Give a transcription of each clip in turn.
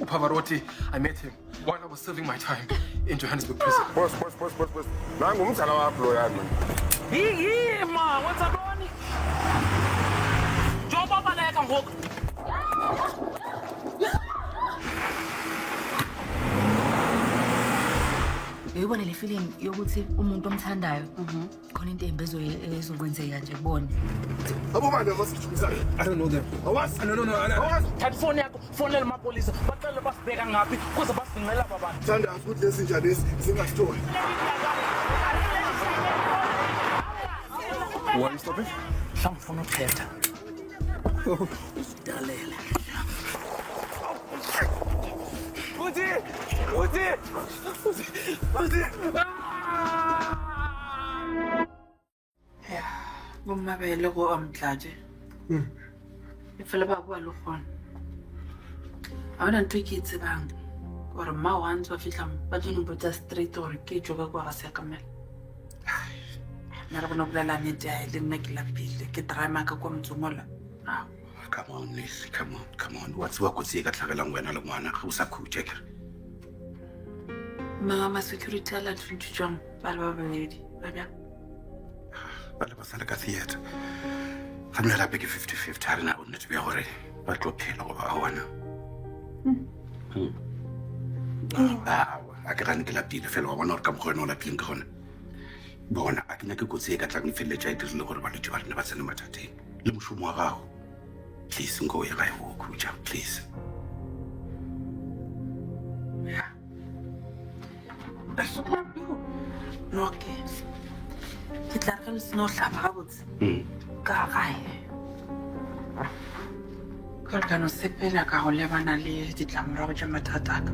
Pavarotti, I met him while I was serving my time in Johannesburg prison. Boss. Nangu umzala wakho lo yani man. Hi ma, what's up on? Joba baleka ngoku. Uyibona le feeling yokuthi umuntu omthandayo khona into embezo ezokwenzeka nje kubona. Abo manje masijumisa. I don't know them. Awas. No. Thatha phone yakho, fonela amapolisa, bacela basibheka ngaphi kuze basingcela babantu. Thanda ukuthi lezi njalo lezi singasitholi. Why are you stopping? Mhlawumbe ufuna ukuthetha. Dalela. Uthi. Bumabele go amtlaje. Ifela ba bua le gona. A ona ntwe ke tsebang gore ma wantse wa fitla ba tsene botsa straight or ke joka kwa ga se kamela. Nara bona bolela nnete ya le nna ke lapile ke drama ka kwa mtsomola. Come on, Nisi, come on. What's what could see ka tlhagelang wena le ngwana ga o sa khutse ke. Mama security ala ntse jang ba le ba babedi ba bya. Ba le ba sala ka theater. Ga nna la beke 50-50 ha rena o nnetse be gore ba tlo phela go ba wana. A ke rane ke lapile fela wa bona gore ka mogone o lapileng ka gona. Bona a ke nyake kotsi e ka tlang feletša e dirile gore balwetse ba rena ba tsene mathateng le mošomo wa gago. Please nko ya gae go khutša, please. No ke. Ke tla re se no hlaba ga botse. Ka gae. Ka ka no sepela ka go lebana le ditlamorago tša mathata ka.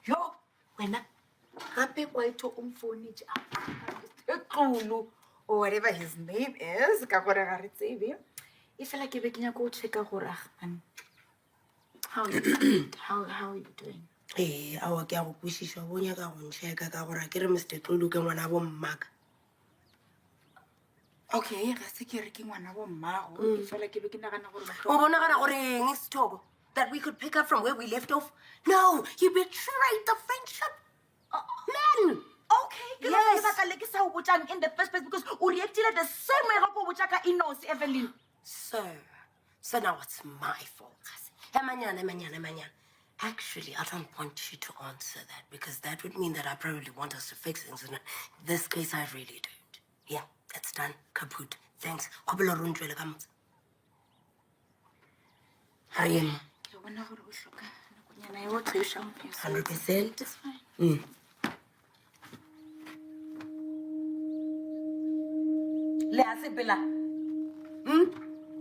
Yo, wena gape kwa ito umfonitse Ekulu or whatever his name is ka gore ga re tsebe e fela ke be ke nyaka go checka gore man how are you doing? Awa ke a go kwishišwa bo nyaka go ncheka ka gore ke re Mr. Xulu ke ngwana bo mmaka. Okay, ga se ke re ke ngwana bo mmago e fela ke be ke nagana gore O bonagana gore eng Sithoko? That we could pick up from where we left off? No, you betrayed the friendship. Man! okay yes ka le ke sa o botsang in the first place because o reacted the same way go botsa ka Inos Evelyn. So now it's my fault. Emanyana. Actually, I don't want you to answer that because that would mean that I probably want us to fix things. In this case, I really don't. Yeah, it's done. Kaput. Thanks. 100%. It's fine. Le a sepela.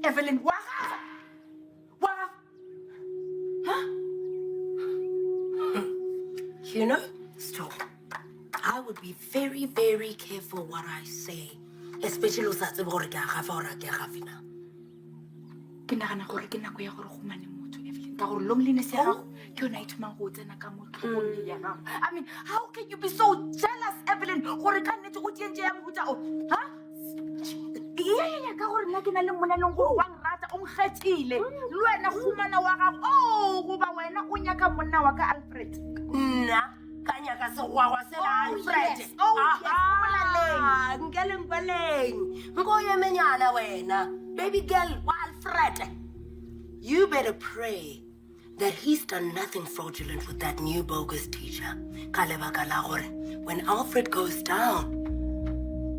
Evelyn, wa. Huh? You know, Stop. I would be very, very careful what I say, especially o sa tsebe gore ke a gafa or a ke a gafe na. Ke nagana gore ke nako ya gore go mane motho Evelyn ka gore loneliness ya gago ke yona e thomang go tsena ka mo tlhogong ya gago. I mean, how can you be so jealous, Evelyn? Gore ka nnete o tientse ya mohuta o, huh? Yeah, ka gore nna ke na le mona leng go wa nrata o nkgethile. Le wena khumana wa gago. Go ba wena o nyaka monna wa ka Alfred. Nna ka nyaka segwagwa se la Alfred. Yes. Molaleng. Nkeleng. Ngoye menyana wena. Baby girl wa Alfred. You better pray that he's done nothing fraudulent with that new bogus teacher. Ka lebaka la gore when Alfred goes down,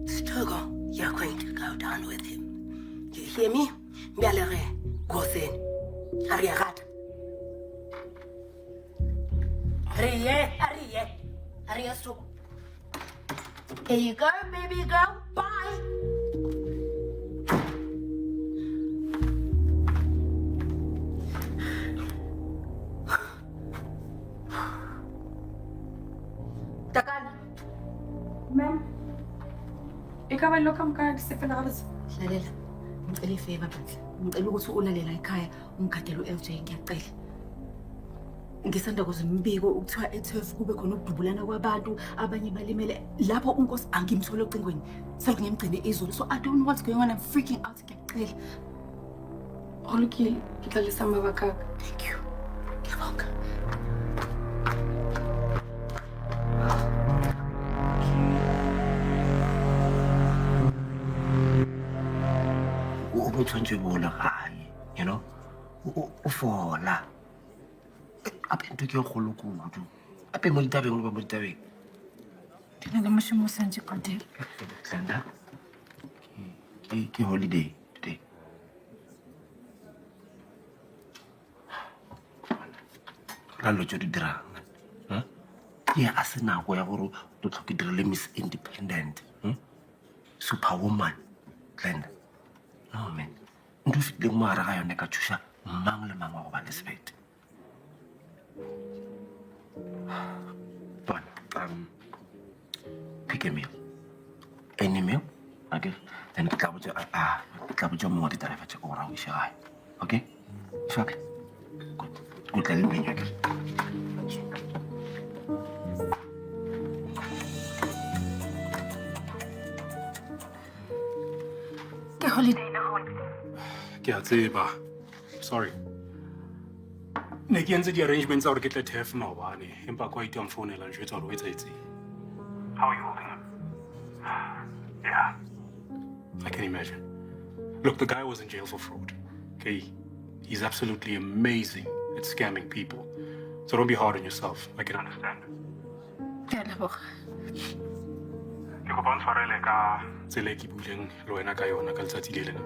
Sithoko, you're going to go down with him. You hear me? Mbialere, Goseni. Ariagata. Ariye, Sithoko. Here you go, baby girl. Bye. Takan. Ma'am, ikaw ay lokam ka sa pinakas. Lalela, ngicela ifeva bandla. Ngicela ukuthi ulalela ekhaya ungigadele u-LJ ngiyacela. Ngisanda kuze mbiko ukuthiwa e12 kube khona ukudubulana kwabantu abanye balimele lapho unkosi angimthole ocingweni selokhu ngimgcine izulu so I don't know what's going on. I'm freaking out ngiyacela. Olukile, kitlalisa mabaka. Thank you. Ngiyabonga. ukuthi nje bona hayi you know ufola apentu ke go lokudu ape mo ditabeng le ba mo ditabeng Tina na moshimo sa nje kontel. Glenda ke holiday today la lo tšo di dirang ke a se nako ya gore lo tlhoke direle Miss Independent superwoman Glenda. No, man. Ntho e fetileng mo gare ga yone ka thuša mang le mang wa go ba le sebete. Bona, pick a meal. Any meal? Okay? Then ke tla botša mongwe wa ditarafa tša gore a o iše gae. Okay? It's okay? Good. Good, tla le menu ake. Ke holiday na hon. Ke a tseba. Sorry. Ne ke entse di-arrangements tsa gore ke tle TEF maobane empa kwa ite wa mfounela njwetsa gore o etsahetseng. How are you holding him? Yeah. I can imagine. Look, the guy was in jail for fraud. Okay? He's absolutely amazing at scamming people. So don't be hard on yourself. I can understand. Ke a leboga. Ke kopa o ntshwarele ka tsela e ke buileng le wena ka yona ka letsatsi le lena.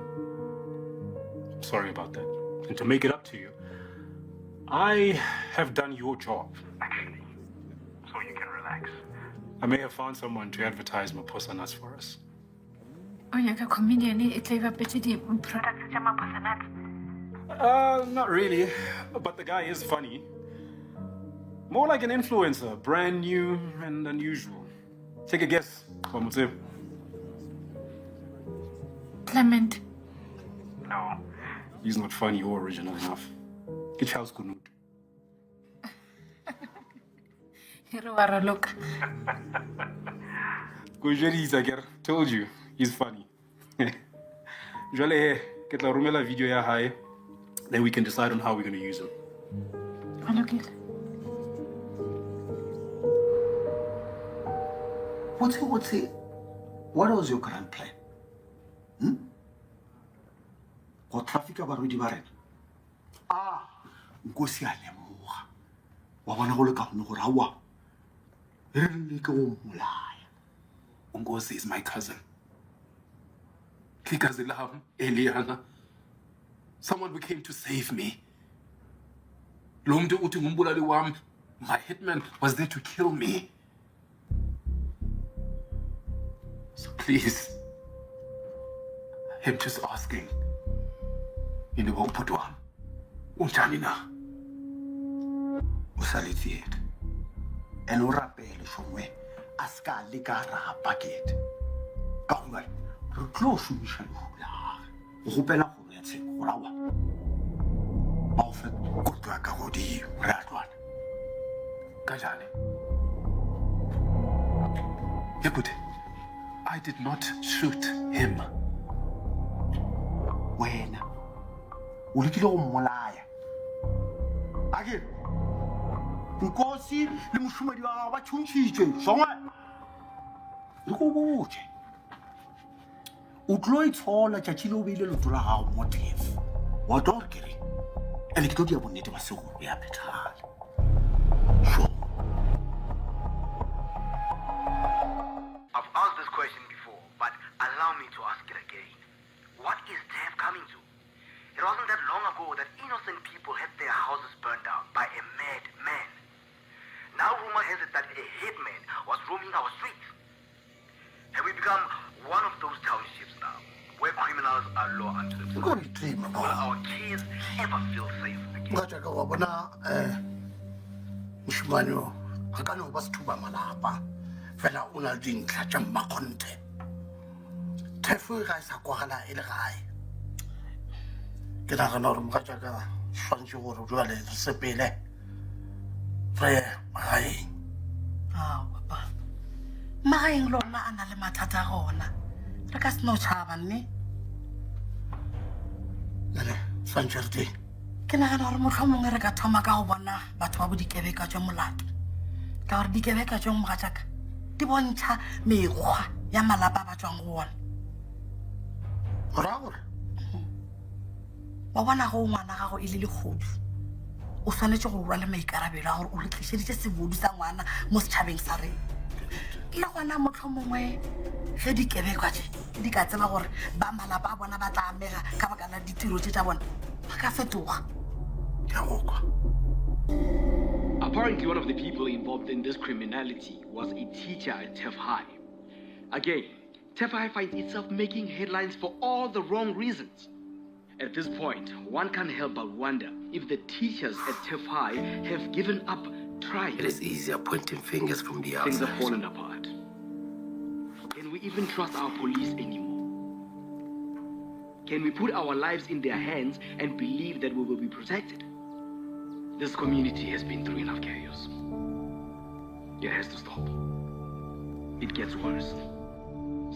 I'm sorry about that. And to make it up to you, I have done your job, actually. So you can relax. I may have found someone to advertise Maposa nuts for us. O nyaka comedian e tla ba petse di products tsa Maposa nuts. Not really. But the guy is funny. More like an influencer, brand new and unusual. Take a guess, Kwamutse. Clement. No, he's not funny or original enough. Get Charles Kunut. Hero wa look. Kujeri told you, he's funny. Jale, get la rumela video ya hai. Then we can decide on how we're going to use him. Olukile. What was your current plan? Go traffic abarodi ba rena. Nkosi a lemoga. Wa bona go le ka gone gore aowa re rile ke go mmolaya. Ungozi is my cousin. Kikazi lam, Eliana. Someone who came to save me. Lo mntu uthi ngumbulali wam, my hitman was there to kill me. So please, I'm just asking. Yini ba umphuti wami? Unjani na? O saletsete. And o rapele shongwe a ska le ka ra bucket. Ka gona re tlo shumisha lehula. O gopela gore ya tsheko gore awa. Ba o fe kotwa ka godi re a tlwana. Ka jane. Yebute, I did not shoot him. Wena o lekile go mmolaya. Ake Nkosi le moshumedi wa gago ba tšhontšhitšwe shongwe. Re go botse. O tlo itshola tšatši le o beile leoto la gago mo TEF. Wa tlo re kere. And ke tlo dia bonnete ba segolo ya phethagala. Sure. I've asked this question before, but allow me to ask it again. What is TEF coming to? It wasn't that long ago that innocent people had their houses burned down by a madman. Now rumor has it that a hitman was roaming our streets. Have we become one of those townships now, where criminals are law unto themselves? Will our kids ever feel safe again? Ngajaka wa bona Mshmanyo akano ba sethuba malapa fela o na ding tla tsa makonte Tefu ga sa kwagala ile gae ke na ga no re mgajaka swantse gore o jwale sepele re mai papa magaeng lona a na le mathata gona re ka se no tšhaba mme Sancherti ke nagana gore motlhomongwe re ka thoma ka go bona batho ba bodikebeka jwa molato ka gore dikebeka jwa mogatšaka di bontšha mekgwa ya malapa a ba tswang go ona ra gore wa bona go ngwana gago e le legodu o tshwanetse go rwa le maikarabelo a gore o re tlišeditše sebodu sa ngwana mo setšhabeng sa rena le gona motlhomongwe ge dikebekwa tše di ka tseba gore ba malapa a bona ba tla amega ka baka la ditiro tše tša bona ba ka fetoga. Apparently, one of the people involved in this criminality was a teacher at TEF High. Again, TEF High finds itself making headlines for all the wrong reasons. At this point, one can't help but wonder if the teachers at TEF High have given up trying. It is easier pointing fingers from the outside. Things have fallen apart. Can we even trust our police anymore? Can we put our lives in their hands and believe that we will be protected? This community has been through enough chaos. It has to stop. It gets worse.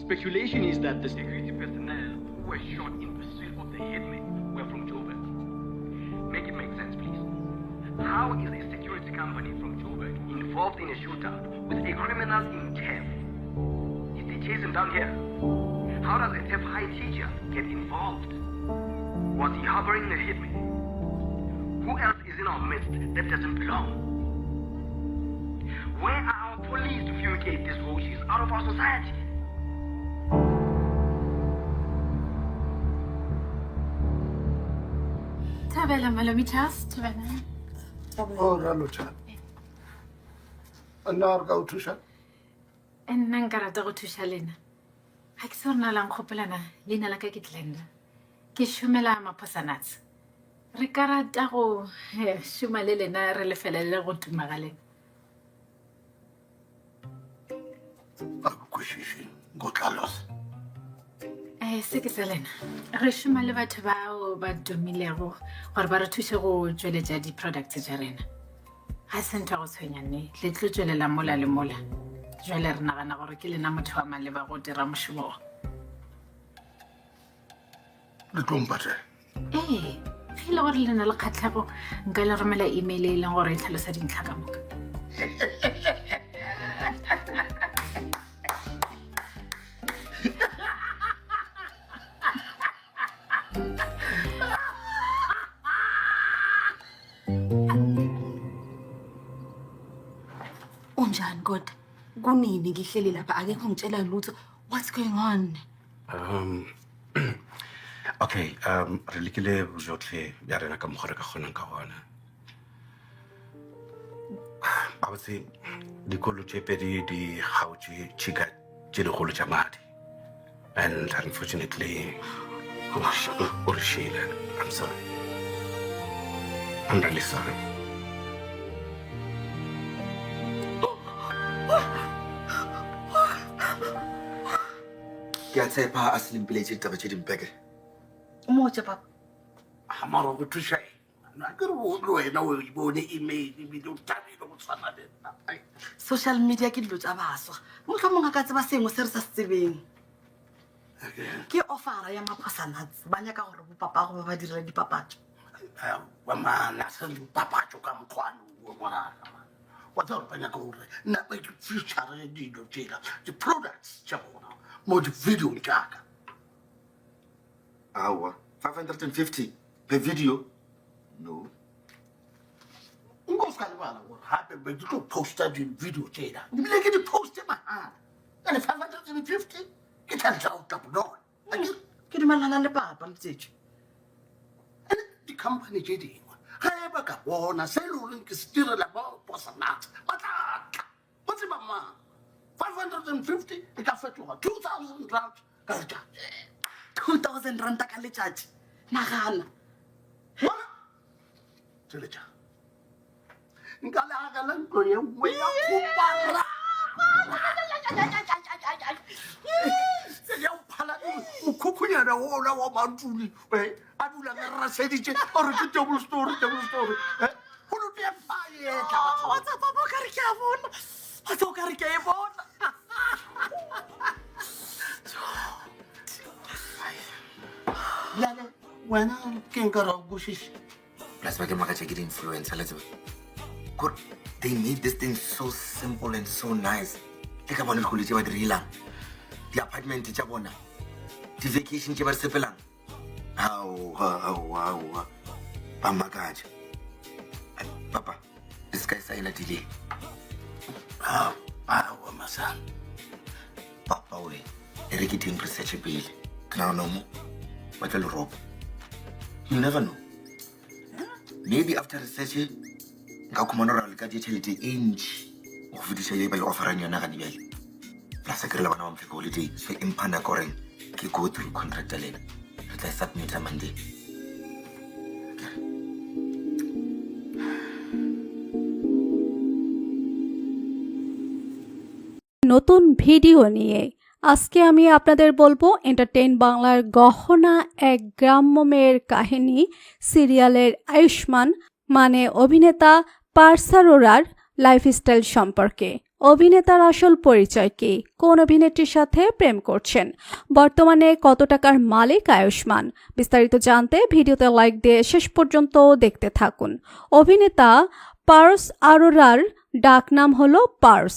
Speculation is that the security personnel who were shot in pursuit of the hitmen were from Joburg. Make it make sense, please. How is a security company from Joburg involved in a shootout with a criminal in TEF? Did they chase him down here? How does a TEF High teacher get involved? Was he harboring the hitman? Who else is in our midst that doesn't belong? Where are our police to fumigate these roaches out of our society? Thabela Malome Charles, Thabela. Oh, Ralucha. Ana re ka o thusa? Nna nka rata go thuša lena ga ke se gore na lang kgopolana leina la ka ke Glenda ke šomela Maphosanats re ka rata go šoma le lena re lefelele go tuma ga lena se ke sa lena re šoma le batho bao ba tumilego gore ba re thuše go tšweletša di-products tša rena ga se ntho go tshwenyane le tlo tšwelela mola le mola jwale re nagana gore ke lena motho wa maleba go dira mošomo le tlompate ge e le gore lena le kgatlhego nka le romela email e leng gore e tlhalosa dintlha ka moka unjani kodwa kunini ngihleli lapha akekho ngitshela lutho what's going on okay re lekile bojotlhe bja rena ka mogore ka kgonang ka gona ba botse dikolo tše pedi di gaotše tšhika tše digolo tša madi and unfortunately o re šele I'm sorry I'm really sorry ke a tshepa a se lempeletse taba tše dimpeke motse papa amaro go thuša nna ke re le wena o bone email ebile o tabile go tshwana le nna social media ke dilo tša baswa mohlomong a ka tseba sengwe se re sa se tsebeng ke offera ya Maphosanats ba nyaka gore bopapa go ba direla dipapatso ba mana se dipapatso ka mokgwane o ngwana wa tsao ba nyaka gore nna ba ke feature dilo tšela di-products tša bona mo di-video tšaka Awa, 550 per video? No. nko se ka lebala gore gape be ke tlo posta di-video tšela ebile ke di-poste mahala ane 550 ke tšhaleta o tlapolone ke dumelana le papa le tsetšo ane di-company tše dingwe ga e ba ka bona se e le goreng ke se direla ba Maphosanats ba tlatla ba tseba mang 550 e ka fetoga 2,000 rand ka letsatsi. 2,000 ranta ka letsatsi nagana Bona? Tšweletša. Nka le agela ntlo ye nngwe ya kopara. Ya o phala mokhukhunyana ona wa mantuli a dula ke raseditše ore ke table story. Go lote faetla watsa papa o kare ke a bona watsa o kare ke e bona Lale, wena ke nka ra o kwešiša. Plus, I can check it influencer. Good. They made this thing so simple and so nice. Take a bonus quality about the apartment, the vacation, How. Pamagaj. Papa, this guy's saying a delay. My son. Papa, Eric didn't research a bill. Now, no more. What will rob? You never know. Maybe after research, nka khumana re ka di tšhelete e ntši go fetiša ye ba le offerang yona ga dibjale plus ke re le bana ba mfika holiday so empana koreng ke go through contract lena re tla submit Monday. নতুন video নিয়ে আজকে আমি আপনাদের বলবো entertain বাংলার গহনা এক গ্রাম্য মেয়ের কাহিনী সিরিয়ালের আয়ুষ্মান মানে অভিনেতা পার্স আরোরার লাইফস্টাইল সম্পর্কে। অভিনেতার আসল পরিচয় কি, কোন অভিনেত্রীর সাথে প্রেম করছেন, বর্তমানে কত টাকার মালিক আয়ুষ্মান, বিস্তারিত জানতে ভিডিওতে লাইক দিয়ে শেষ পর্যন্ত দেখতে থাকুন। অভিনেতা পার্স আরোরার ডাকনাম হলো পার্স।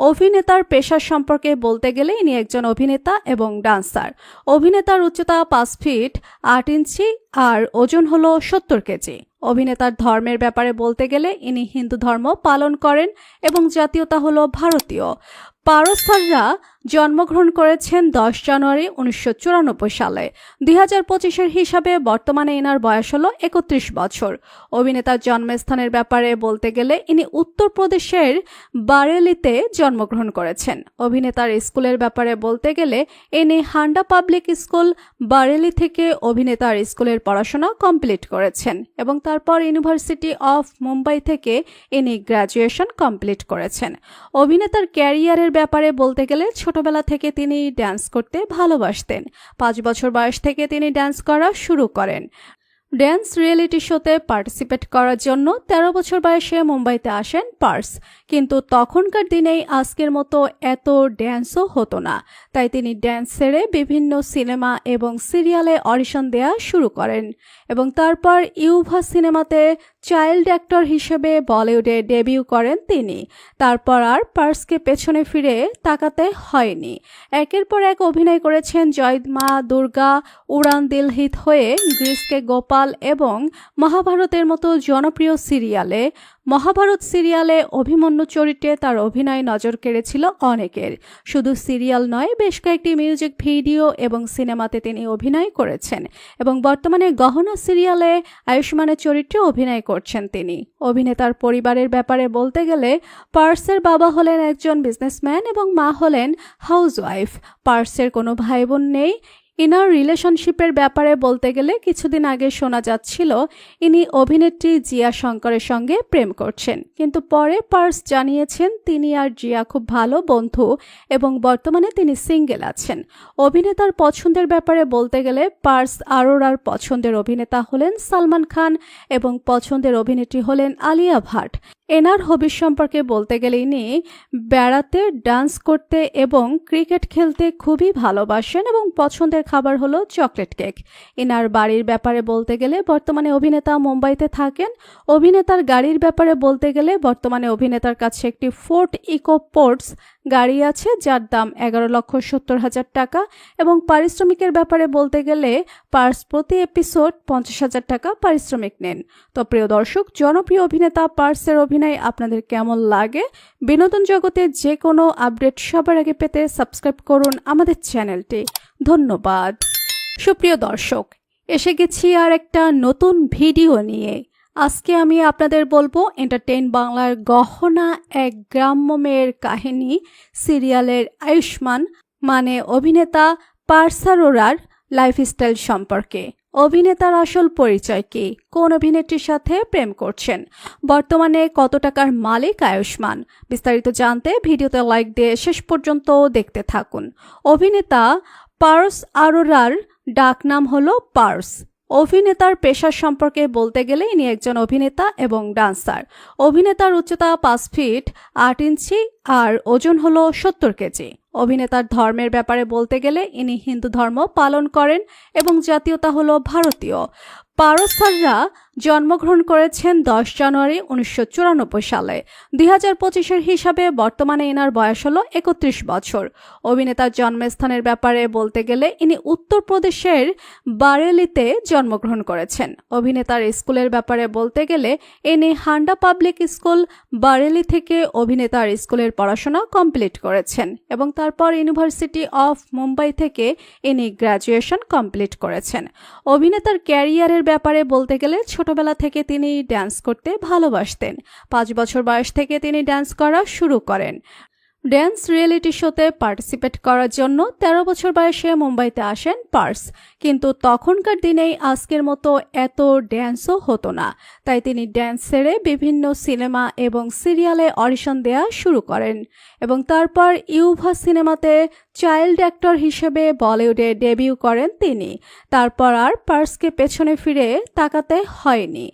অভিনেতার পেশার সম্পর্কে বলতে গেলে ইনি একজন অভিনেতা এবং ডান্সার। অভিনেতার উচ্চতা 5 ফিট 8 ইঞ্চি আর ওজন হলো 70 কেজি। অভিনেতার ধর্মের ব্যাপারে বলতে গেলে ইনি হিন্দু ধর্ম পালন করেন এবং জাতীয়তা হলো ভারতীয়। পারস আরোরা জন্মগ্রহণ করেছেন 10 জানুয়ারি 1994 সালে। 2025-এর হিসাবে বর্তমানে এনার বয়স হলো 31 বছর। অভিনেতার জন্মস্থানের ব্যাপারে বলতে গেলে ইনি উত্তরপ্রদেশের বারেলিতে জন্মগ্রহণ করেছেন। অভিনেতার স্কুলের ব্যাপারে বলতে গেলে ইনি হান্ডা পাবলিক স্কুল বারেলি থেকে অভিনেতার স্কুলের পড়াশোনা কমপ্লিট করেছেন এবং তারপর ইউনিভার্সিটি অফ মুম্বাই থেকে ইনি গ্র্যাজুয়েশন কমপ্লিট করেছেন। অভিনেতার ক্যারিয়ারের ব্যাপারে বলতে গেলে ছোটবেলা থেকে তিনি ডান্স করতে ভালোবাসতেন। 5 বছর বয়স থেকে তিনি ডান্স করা শুরু করেন। ড্যান্স রিয়েলিটি শোতে পার্টিসিপেট করার জন্য 13 বছর বয়সে মুম্বাইতে আসেন পার্স। কিন্তু তখনকার দিনেই আজকের মতো এত ড্যান্সও হতো না, তাই তিনি ড্যান্স ছেড়ে বিভিন্ন সিনেমা এবং সিরিয়ালে অডিশন দেওয়া শুরু করেন এবং তারপর ইউভা সিনেমাতে চাইল্ড অ্যাক্টর হিসেবে বলিউডে ডেবিউ করেন তিনি। তারপর আর পার্সকে পেছনে ফিরে তাকাতে হয়নি। একের পর এক অভিনয় করেছেন জয় মা দুর্গা, উড়ান দিল হিত হয়ে, গ্রিসকে গোপাল এবং মহাভারতের মতো জনপ্রিয় সিরিয়ালে। মহাভারত সিরিয়ালে অভিমন্যু চরিত্রে তার অভিনয় নজর কেড়েছিল অনেকের। শুধু সিরিয়াল নয়, বেশ কয়েকটি মিউজিক ভিডিও এবং সিনেমাতে তিনি অভিনয় করেছেন এবং বর্তমানে গহনা সিরিয়ালে আয়ুষ্মানের চরিত্রে অভিনয় করছেন তিনি। অভিনেতার পরিবারের ব্যাপারে বলতে গেলে পার্সের বাবা হলেন একজন বিজনেসম্যান এবং মা হলেন হাউসওয়াইফ। পার্সের কোনো ভাই বোন নেই। ইনার রিলেশনশিপের ব্যাপারে বলতে গেলে কিছুদিন আগে শোনা যাচ্ছিল ইনি অভিনেত্রী জিয়া শঙ্করের সঙ্গে প্রেম করছেন, কিন্তু পরে পার্স জানিয়েছেন তিনি আর জিয়া খুব ভালো বন্ধু এবং বর্তমানে তিনি সিঙ্গেল আছেন। অভিনেতার পছন্দের ব্যাপারে বলতে গেলে পার্স আরোরার পছন্দের অভিনেতা হলেন সালমান খান এবং পছন্দের অভিনেত্রী হলেন আলিয়া ভাট। এনার হবিস সম্পর্কে বলতে গেলে ইনি বেড়াতে, ডান্স করতে এবং ক্রিকেট খেলতে খুবই ভালোবাসেন এবং পছন্দের খাবার হলো চকলেট কেক। এনার বাড়ির ব্যাপারে বলতে গেলে বর্তমানে অভিনেতা মুম্বাইতে থাকেন। অভিনেতার গাড়ির ব্যাপারে বলতে গেলে বর্তমানে অভিনেতার কাছে একটি ফোর্ড ইকো স্পোর্টস গাড়ি আছে যার দাম 11,70,000 টাকা এবং পারিশ্রমিকের ব্যাপারে বলতে গেলে পার্স প্রতি এপিসোড 50,000 টাকা পারিশ্রমিক নেন। তো প্রিয় দর্শক, জনপ্রিয় অভিনেতা পার্সের অভিনয় আপনাদের কেমন লাগে? বিনোদন জগতে যে কোনো আপডেট সবার আগে পেতে সাবস্ক্রাইব করুন আমাদের চ্যানেলটি। ধন্যবাদ। সুপ্রিয় দর্শক, এসে গেছি আর একটা নতুন ভিডিও নিয়ে। আজকে আমি আপনাদের বলবো এন্টারটেইন বাংলার গহনা এক গ্রাম্য মেয়ের কাহিনী সিরিয়ালের আয়ুষ্মান মানে অভিনেতা পার্স আরোরার লাইফস্টাইল সম্পর্কে। অভিনেতার আসল পরিচয় কি, কোন অভিনেত্রীর সাথে প্রেম করছেন, বর্তমানে কত টাকার মালিক আয়ুষ্মান, বিস্তারিত জানতে ভিডিওতে লাইক দিয়ে শেষ পর্যন্ত দেখতে থাকুন। অভিনেতা পার্স আরোরার ডাকনাম হলো পার্স। অভিনেতার পেশার সম্পর্কে বলতে গেলে ইনি একজন অভিনেতা এবং ডান্সার। অভিনেতার উচ্চতা 5 ফিট 8 ইঞ্চি আর ওজন হলো 70 কেজি। অভিনেতার ধর্মের ব্যাপারে বলতে গেলে ইনি হিন্দু ধর্ম পালন করেন এবং জাতীয়তা হলো ভারতীয়। পারসাররা জন্মগ্রহণ করেছেন 10 জানুয়ারি 1994 সালে। 2025-এর হিসাবে বর্তমানে এনার বয়স হলো 31 বছর। অভিনেতার জন্মস্থানের ব্যাপারে বলতে গেলে ইনি উত্তরপ্রদেশের বারেলিতে জন্মগ্রহণ করেছেন। অভিনেতার স্কুলের ব্যাপারে বলতে গেলে ইনি হান্ডা পাবলিক স্কুল বারেলি থেকে অভিনেতার স্কুলের পড়াশোনা কমপ্লিট করেছেন এবং তারপর ইউনিভার্সিটি অফ মুম্বাই থেকে ইনি গ্র্যাজুয়েশন কমপ্লিট করেছেন। অভিনেতার ক্যারিয়ারের ব্যাপারে বলতে গেলে ছোটবেলা থেকে তিনি ড্যান্স করতে ভালোবাসতেন। 5 বছর বয়স থেকে তিনি ড্যান্স করা শুরু করেন। ড্যান্স রিয়েলিটি শোতে পার্টিসিপেট করার জন্য 13 বছর বয়সে মুম্বাইতে আসেন পার্স। কিন্তু তখনকার দিনেই আজকের মতো এত ড্যান্সও হতো না, তাই তিনি ড্যান্স ছেড়ে বিভিন্ন সিনেমা এবং সিরিয়ালে অডিশন দেওয়া শুরু করেন এবং তারপর ইউভা সিনেমাতে চাইল্ড অ্যাক্টর হিসেবে বলিউডে ডেবিউ করেন তিনি। তারপর আর পার্সকে পেছনে ফিরে তাকাতে হয়নি।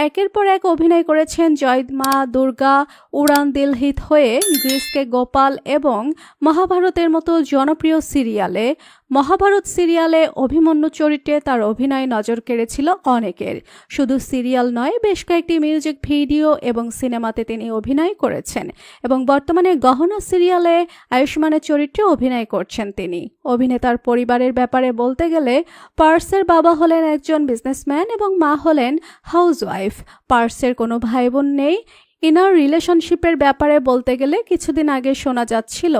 একের পর এক অভিনয় করেছেন জয় মা দুর্গা, উড়ান দিল হিত হয়ে, গ্রিসকে গোপাল এবং মহাভারতের মতো জনপ্রিয় সিরিয়ালে। মহাভারত সিরিয়ালে অভিমন্যু চরিত্রে তার অভিনয় নজর কেড়েছিল অনেকের। শুধু সিরিয়াল নয়, বেশ কয়েকটি মিউজিক ভিডিও এবং সিনেমাতে তিনি অভিনয় করেছেন এবং বর্তমানে গহনা সিরিয়ালে আয়ুষ্মানের চরিত্রে অভিনয় করছেন তিনি। অভিনেতার পরিবারের ব্যাপারে বলতে গেলে পার্সের বাবা হলেন একজন বিজনেসম্যান এবং মা হলেন হাউসওয়াইফ। পার্সের কোনো ভাই বোন নেই। ইনার রিলেশনশিপের ব্যাপারে বলতে গেলে কিছুদিন আগে শোনা যাচ্ছিল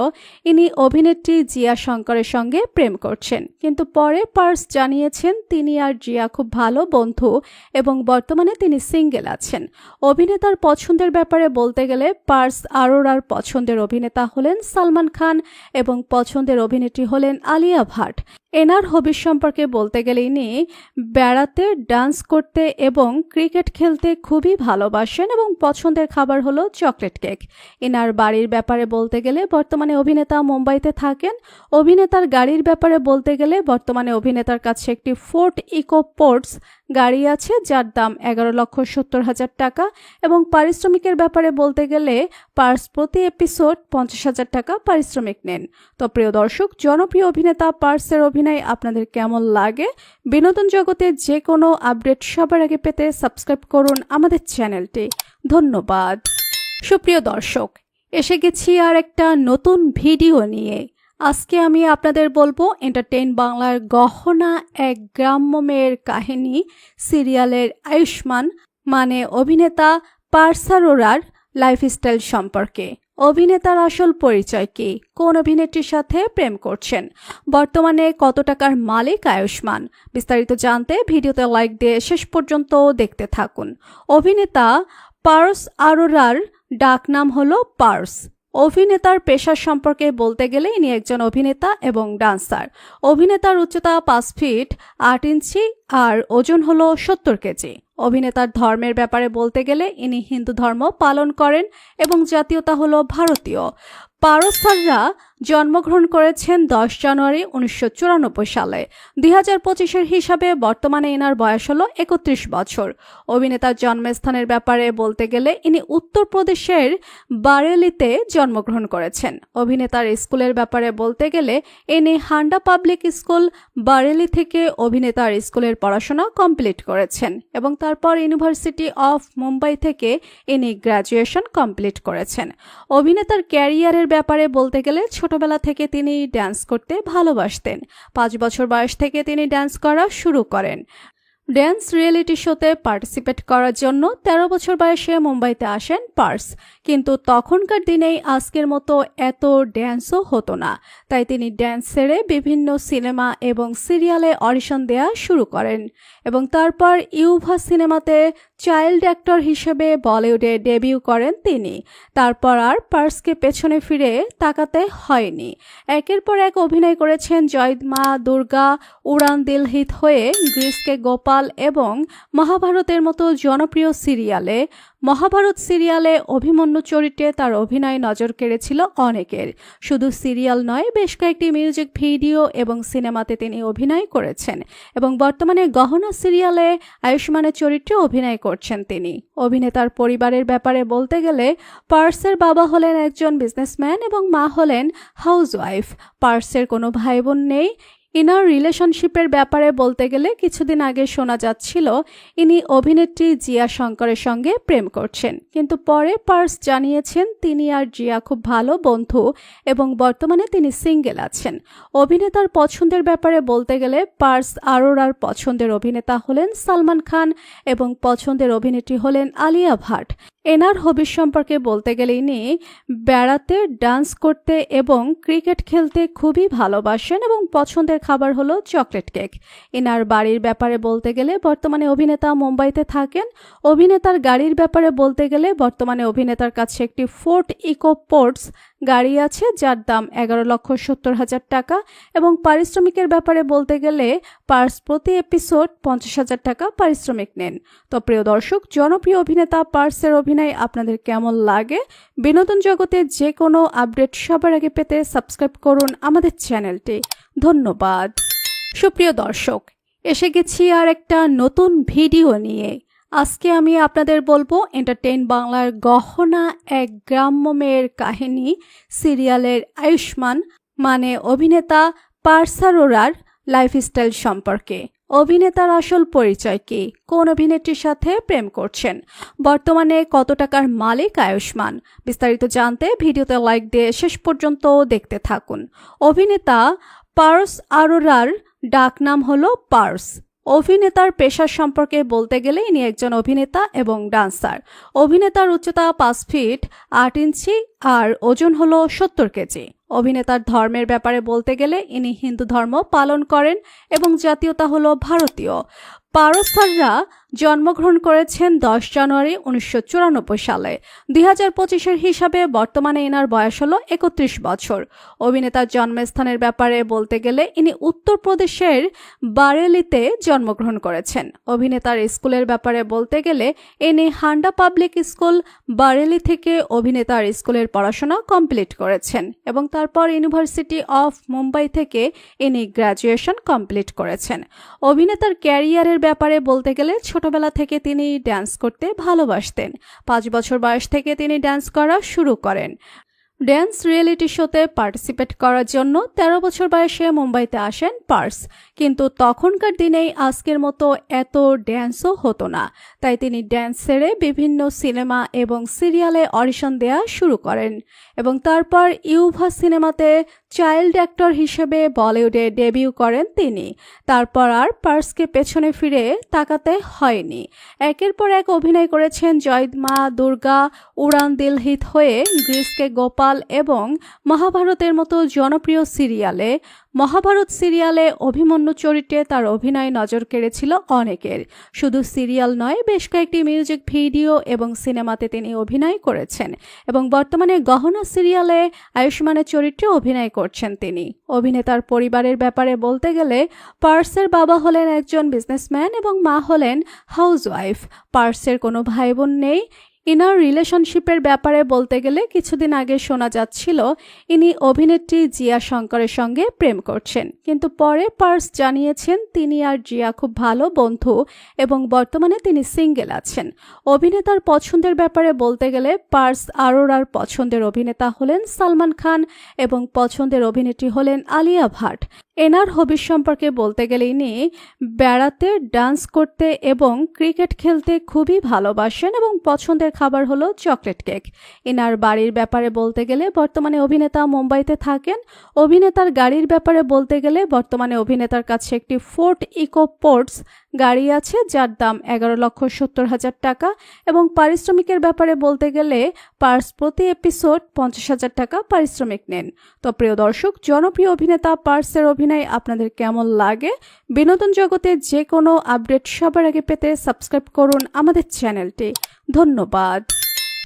ইনি অভিনেত্রী জিয়া শঙ্করের সঙ্গে প্রেম করছেন, কিন্তু পরে পার্স জানিয়েছেন তিনি আর জিয়া খুব ভালো বন্ধু এবং বর্তমানে তিনি সিঙ্গেল আছেন। অভিনেতার পছন্দের ব্যাপারে বলতে গেলে পার্স আরোরার পছন্দের অভিনেতা হলেন সালমান খান এবং পছন্দের অভিনেত্রী হলেন আলিয়া ভাট। এনার হবিস সম্পর্কে বলতে গেলে ইনি বেড়াতে, ডান্স করতে এবং ক্রিকেট খেলতে খুবই ভালোবাসেন এবং পছন্দের খাবার হলো চকলেট কেক। এনার বাড়ির ব্যাপারে বলতে গেলে বর্তমানে অভিনেতা মুম্বাইতে থাকেন। অভিনেতার গাড়ির ব্যাপারে বলতে গেলে বর্তমানে অভিনেতার কাছে একটি ফোর্ড ইকো স্পোর্টস গাড়ি আছে যার দাম 11,70,000 টাকা এবং পারিশ্রমিকের ব্যাপারে বলতে গেলে পার্স প্রতি এপিসোড 50,000 টাকা পারিশ্রমিক নেন। তো প্রিয় দর্শক, জনপ্রিয় অভিনেতা পার্সের অভিনয় আপনাদের কেমন লাগে? বিনোদন জগতে যে কোনো আপডেট সবার আগে পেতে সাবস্ক্রাইব করুন আমাদের চ্যানেলটি। ধন্যবাদ। সুপ্রিয় দর্শক, এসে গেছি আর একটা নতুন ভিডিও নিয়ে। আজকে আমি আপনাদের বলবো এন্টারটেইন বাংলার গহনা এক গ্রাম্য মেয়ের কাহিনী সিরিয়ালের আয়ুষ্মান মানে অভিনেতা পার্স আরোরার লাইফস্টাইল সম্পর্কে। অভিনেতার আসল পরিচয় কি, কোন অভিনেত্রীর সাথে প্রেম করছেন, বর্তমানে কত টাকার মালিক আয়ুষ্মান, বিস্তারিত জানতে ভিডিওতে লাইক দিয়ে শেষ পর্যন্ত দেখতে থাকুন। অভিনেতা পার্স আরোরার ডাকনাম হলো পার্স। অভিনেতার পেশার সম্পর্কে বলতে গেলে ইনি একজন অভিনেতা এবং ডান্সার। অভিনেতার উচ্চতা 5 ফিট 8 ইঞ্চি আর ওজন হলো 70 কেজি। অভিনেতার ধর্মের ব্যাপারে বলতে গেলে ইনি হিন্দু ধর্ম পালন করেন এবং জাতীয়তা হলো ভারতীয়। পারসাররা জন্মগ্রহণ করেছেন 10 জানুয়ারি 1994 সালে। 2025-এর হিসাবে বর্তমানে এনার বয়স হলো 31 বছর। অভিনেতার জন্মস্থানের ব্যাপারে বলতে গেলে ইনি উত্তরপ্রদেশের বারেলিতে জন্মগ্রহণ করেছেন। অভিনেতার স্কুলের ব্যাপারে বলতে গেলে ইনি হান্ডা পাবলিক স্কুল বারেলি থেকে অভিনেতার স্কুলের পড়াশোনা কমপ্লিট করেছেন এবং তারপর ইউনিভার্সিটি অফ মুম্বাই থেকে ইনি গ্র্যাজুয়েশন কমপ্লিট করেছেন। অভিনেতার ক্যারিয়ারের ব্যাপারে বলতে গেলে ছোটবেলা থেকে তিনি ড্যান্স করতে ভালোবাসতেন। 5 বছর বয়স থেকে তিনি ড্যান্স করা শুরু করেন। ড্যান্স রিয়েলিটি শোতে পার্টিসিপেট করার জন্য 13 বছর বয়সে মুম্বাইতে আসেন পার্স। কিন্তু তখনকার দিনেই আজকের মতো এত ড্যান্সও হতো না, তাই তিনি ড্যান্স ছেড়ে বিভিন্ন সিনেমা এবং সিরিয়ালে অডিশন দেওয়া শুরু করেন এবং তারপর ইউভা সিনেমাতে চাইল্ড অ্যাক্টর হিসেবে বলিউডে ডেবিউ করেন তিনি। তারপর আর পার্সকে পেছনে ফিরে তাকাতে হয়নি। একের পর এক অভিনয় করেছেন জয় মা দুর্গা, উড়ান দিল হিত হয়ে, গ্রিসকে গোপাল এবং মহাভারতের মতো জনপ্রিয় সিরিয়ালে। মহাভারত সিরিয়ালে অভিমন্যু চরিত্রে তার অভিনয় নজর কেড়েছিল অনেকের। শুধু সিরিয়াল নয়, বেশ কয়েকটি মিউজিক ভিডিও এবং সিনেমাতে তিনি অভিনয় করেছেন এবং বর্তমানে গহনা সিরিয়ালে আয়ুষ্মানের চরিত্রে অভিনয় করছেন তিনি। অভিনেতার পরিবারের ব্যাপারে বলতে গেলে পার্সের বাবা হলেন একজন বিজনেসম্যান এবং মা হলেন হাউসওয়াইফ। পার্সের কোনো ভাই বোন নেই। ইনার রিলেশনশিপের ব্যাপারে বলতে গেলে কিছুদিন আগে শোনা যাচ্ছিল ইনি অভিনেত্রী জিয়া শঙ্করের সঙ্গে প্রেম করছেন, কিন্তু পরে পার্স জানিয়েছেন তিনি আর জিয়া খুব ভালো বন্ধু এবং বর্তমানে তিনি সিঙ্গেল আছেন। অভিনেতার পছন্দের ব্যাপারে বলতে গেলে পার্স আরোরার পছন্দের অভিনেতা হলেন সালমান খান এবং পছন্দের অভিনেত্রী হলেন আলিয়া ভাট। এনার হবিস সম্পর্কে বলতে গেলে ইনি বেড়াতে, ডান্স করতে এবং ক্রিকেট খেলতে খুবই ভালোবাসেন এবং পছন্দের খাবার হলো চকলেট কেক। এনার বাড়ির ব্যাপারে বলতে গেলে বর্তমানে অভিনেতা মুম্বাইতে থাকেন। অভিনেতার গাড়ির ব্যাপারে বলতে গেলে বর্তমানে অভিনেতার কাছে একটি ফোর্ড ইকো স্পোর্টস গাড়ি আছে যার দাম 11,70,000 টাকা এবং পারিশ্রমিকের ব্যাপারে বলতে গেলে পার্স প্রতি এপিসোড 50,000 টাকা পারিশ্রমিক নেন। তো প্রিয় দর্শক, জনপ্রিয় অভিনেতা পার্সের অভিনয় আপনাদের কেমন লাগে? বিনোদন জগতে যে কোনো আপডেট সবার আগে পেতে সাবস্ক্রাইব করুন আমাদের চ্যানেলটি। ধন্যবাদ। সুপ্রিয় দর্শক, এসে গেছি আর একটা নতুন ভিডিও নিয়ে। আজকে আমি আপনাদের বলবো এন্টারটেইন বাংলার গহনা এক গ্রাম্য মেয়ের কাহিনী সিরিয়ালের আয়ুষ্মান মানে অভিনেতা পার্স আরোরার লাইফস্টাইল সম্পর্কে। অভিনেতার আসল পরিচয় কি, কোন অভিনেত্রীর সাথে প্রেম করছেন, বর্তমানে কত টাকার মালিক আয়ুষ্মান, বিস্তারিত জানতে ভিডিওতে লাইক দিয়ে শেষ পর্যন্ত দেখতে থাকুন। অভিনেতা পার্স আরোরার ডাকনাম হলো পার্স। অভিনেতার পেশার সম্পর্কে বলতে গেলে ইনি একজন অভিনেতা এবং ডান্সার। অভিনেতার উচ্চতা 5 ফিট 8 ইঞ্চি আর ওজন হলো 70 কেজি। অভিনেতার ধর্মের ব্যাপারে বলতে গেলে ইনি হিন্দু ধর্ম পালন করেন এবং জাতীয়তা হলো ভারতীয়। পারসাররা জন্মগ্রহণ করেছেন 10 জানুয়ারি 1994 সালে। 2025-এর হিসাবে বর্তমানে এনার বয়স হলো 31 বছর। অভিনেতার জন্মস্থানের ব্যাপারে বলতে গেলে ইনি উত্তরপ্রদেশের বারেলিতে জন্মগ্রহণ করেছেন। অভিনেতার স্কুলের ব্যাপারে বলতে গেলে ইনি হান্ডা পাবলিক স্কুল বারেলি থেকে অভিনেতার স্কুলের পড়াশোনা কমপ্লিট করেছেন এবং তারপর ইউনিভার্সিটি অফ মুম্বাই থেকে ইনি গ্র্যাজুয়েশন কমপ্লিট করেছেন। অভিনেতার ক্যারিয়ারের ব্যাপারে বলতে গেলে ছোটবেলা থেকে তিনি ড্যান্স করতে ভালোবাসতেন। 5 বছর বয়স থেকে তিনি ড্যান্স করা শুরু করেন। ড্যান্স রিয়েলিটি শোতে পার্টিসিপেট করার জন্য 13 বছর বয়সে মুম্বাইতে আসেন পার্স, কিন্তু তখনকার দিনেই আজকের মতো এত ড্যান্সও হতো না, তাই তিনি ড্যান্স ছেড়ে বিভিন্ন সিনেমা এবং সিরিয়ালে অডিশন দেওয়া শুরু করেন এবং তারপর ইউভা সিনেমাতে চাইল্ড অ্যাক্টর হিসেবে বলিউডে ডেবিউ করেন তিনি। তারপর আর পার্সকে পেছনে ফিরে তাকাতে হয়নি। একের পর এক অভিনয় করেছেন জয় মা দুর্গা, উড়ান দিল হিত হয়ে, গ্রিসকে গোপাল এবং মহাভারতের মতো জনপ্রিয় সিরিয়ালে। মহাভারত সিরিয়ালে অভিমন্যু চরিত্রে তার অভিনয় নজর কেড়েছিল অনেকের। শুধু সিরিয়াল নয়, বেশ কয়েকটি মিউজিক ভিডিও এবং সিনেমাতে তিনি অভিনয় করেছেন এবং বর্তমানে গহনা সিরিয়ালে আয়ুষ্মানের চরিত্রে অভিনয় করছেন তিনি। অভিনেতার পরিবারের ব্যাপারে বলতে গেলে পার্সের বাবা হলেন একজন বিজনেসম্যান এবং মা হলেন হাউসওয়াইফ। পার্সের কোনো ভাই বোন নেই। ইনার রিলেশনশিপের ব্যাপারে বলতে গেলে কিছুদিন আগে শোনা যাচ্ছিল ইনি অভিনেত্রী জিয়া শঙ্করের সঙ্গে প্রেম করছেন, কিন্তু পরে পার্স জানিয়েছেন তিনি আর জিয়া খুব ভালো বন্ধু এবং বর্তমানে তিনি সিঙ্গেল আছেন। অভিনেতার পছন্দের ব্যাপারে বলতে গেলে পার্স আরোরার পছন্দের অভিনেতা হলেন সালমান খান এবং পছন্দের অভিনেত্রী হলেন আলিয়া ভাট। এনার হবিস সম্পর্কে বলতে গেলে ইনি বেড়াতে, ডান্স করতে এবং ক্রিকেট খেলতে খুবই ভালোবাসেন এবং পছন্দের খাবার হলো চকলেট কেক। এনার বাড়ির ব্যাপারে বলতে গেলে বর্তমানে অভিনেতা মুম্বাইতে থাকেন। অভিনেতার গাড়ির ব্যাপারে বলতে গেলে বর্তমানে অভিনেতার কাছে একটি ফোর্ড ইকো স্পোর্টস গাড়ি আছে যার দাম 11,70,000 টাকা এবং পারিশ্রমিকের ব্যাপারে বলতে গেলে পার্স প্রতি এপিসোড 50,000 টাকা পারিশ্রমিক নেন। তো প্রিয় দর্শক, জনপ্রিয় অভিনেতা পার্সের অভিনয় আপনাদের কেমন লাগে? বিনোদন জগতে যে কোনো আপডেট সবার আগে পেতে সাবস্ক্রাইব করুন আমাদের চ্যানেলটি। ধন্যবাদ।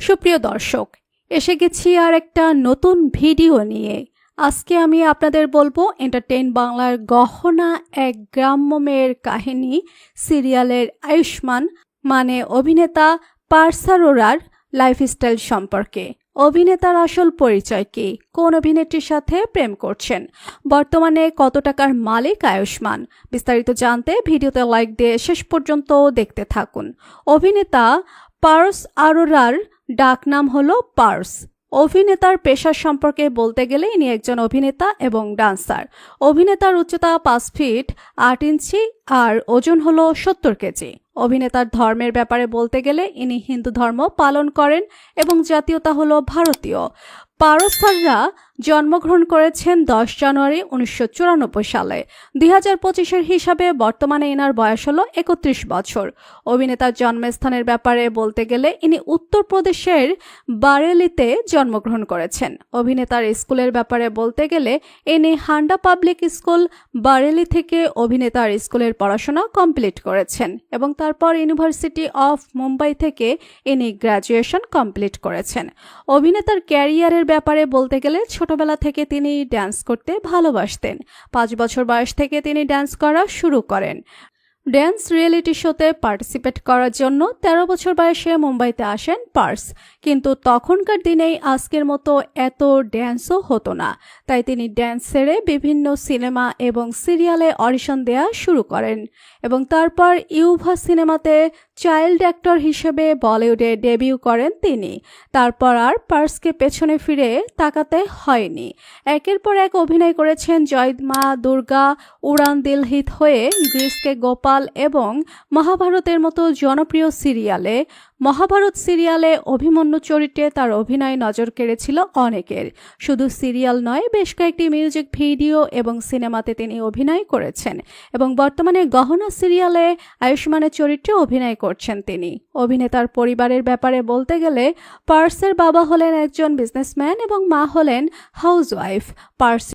সুপ্রিয় দর্শক, এসে গেছি আর একটা নতুন ভিডিও নিয়ে। আজকে আমি আপনাদের বলবো এন্টারটেইন বাংলার গহনা এক গ্রাম্য মেয়ের কাহিনী সিরিয়ালের আয়ুষ্মান মানে অভিনেতা পার্স আরোরার লাইফস্টাইল সম্পর্কে। অভিনেতার আসল পরিচয় কি? কোন অভিনেত্রীর সাথে প্রেম করছেন? বর্তমানে কত টাকার মালিক আয়ুষ্মান? বিস্তারিত জানতে ভিডিওতে লাইক দিয়ে শেষ পর্যন্ত দেখতে থাকুন। অভিনেতা পার্স আরোরার ডাকনাম হলো পার্স। অভিনেতার পেশার সম্পর্কে বলতে গেলে ইনি একজন অভিনেতা এবং ডান্সার। অভিনেতার উচ্চতা 5 ফিট 8 ইঞ্চি আর ওজন হলো 70 কেজি। অভিনেতার ধর্মের ব্যাপারে বলতে গেলে ইনি হিন্দু ধর্ম পালন করেন এবং জাতীয়তা হলো ভারতীয়। পারস আরোরা জন্মগ্রহণ করেছেন 10 জানুয়ারি 1994 সালে। 2025-এর হিসাবে বর্তমানে এনার বয়স হলো 31 বছর। অভিনেতার জন্মস্থানের ব্যাপারে বলতে গেলে ইনি উত্তরপ্রদেশের বারেলিতে জন্মগ্রহণ করেছেন। অভিনেতার স্কুলের ব্যাপারে বলতে গেলে ইনি হান্ডা পাবলিক স্কুল বারেলি থেকে অভিনেতার স্কুলের পড়াশোনা কমপ্লিট করেছেন এবং তারপর ইউনিভার্সিটি অফ মুম্বাই থেকে ইনি গ্র্যাজুয়েশন কমপ্লিট করেছেন। অভিনেতার ক্যারিয়ারের ব্যাপারে বলতে গেলে ছোটবেলা থেকে তিনি ড্যান্স করতে ভালোবাসতেন। 5 বছর বয়স থেকে তিনি ড্যান্স করা শুরু করেন। ড্যান্স রিয়েলিটি শোতে পার্টিসিপেট করার জন্য 13 বছর বয়সে মুম্বাইতে আসেন পার্স। কিন্তু তখনকার দিনেই আজকের মতো এত ড্যান্সও হতো না, তাই তিনি ড্যান্স ছেড়ে বিভিন্ন সিনেমা এবং সিরিয়ালে অডিশন দেওয়া শুরু করেন এবং তারপর ইউভা সিনেমাতে চাইল্ড অ্যাক্টর হিসেবে বলিউডে ডেবিউ করেন তিনি। তারপর আর পার্সকে পেছনে ফিরে তাকাতে হয়নি। একের পর এক অভিনয় করেছেন জয় মা দুর্গা, উড়ান দিল হিত হয়ে, গ্রিসকে গোপাল এবং মহাভারতের মতো জনপ্রিয় সিরিয়ালে। মহাভারত সিরিয়ালে অভিমন্যু চরিত্রে তার অভিনয় নজর কেড়েছিল অনেকের। শুধু সিরিয়াল নয়, বেশ কয়েকটি মিউজিক ভিডিও এবং সিনেমাতে তিনি অভিনয় করেছেন এবং বর্তমানে গহনা সিরিয়ালে আয়ুষ্মানের চরিত্রে অভিনয় করছেন তিনি। অভিনেতার পরিবারের ব্যাপারে বলতে গেলে পার্সের বাবা হলেন একজন বিজনেসম্যান এবং মা হলেন হাউসওয়াইফ। পার্স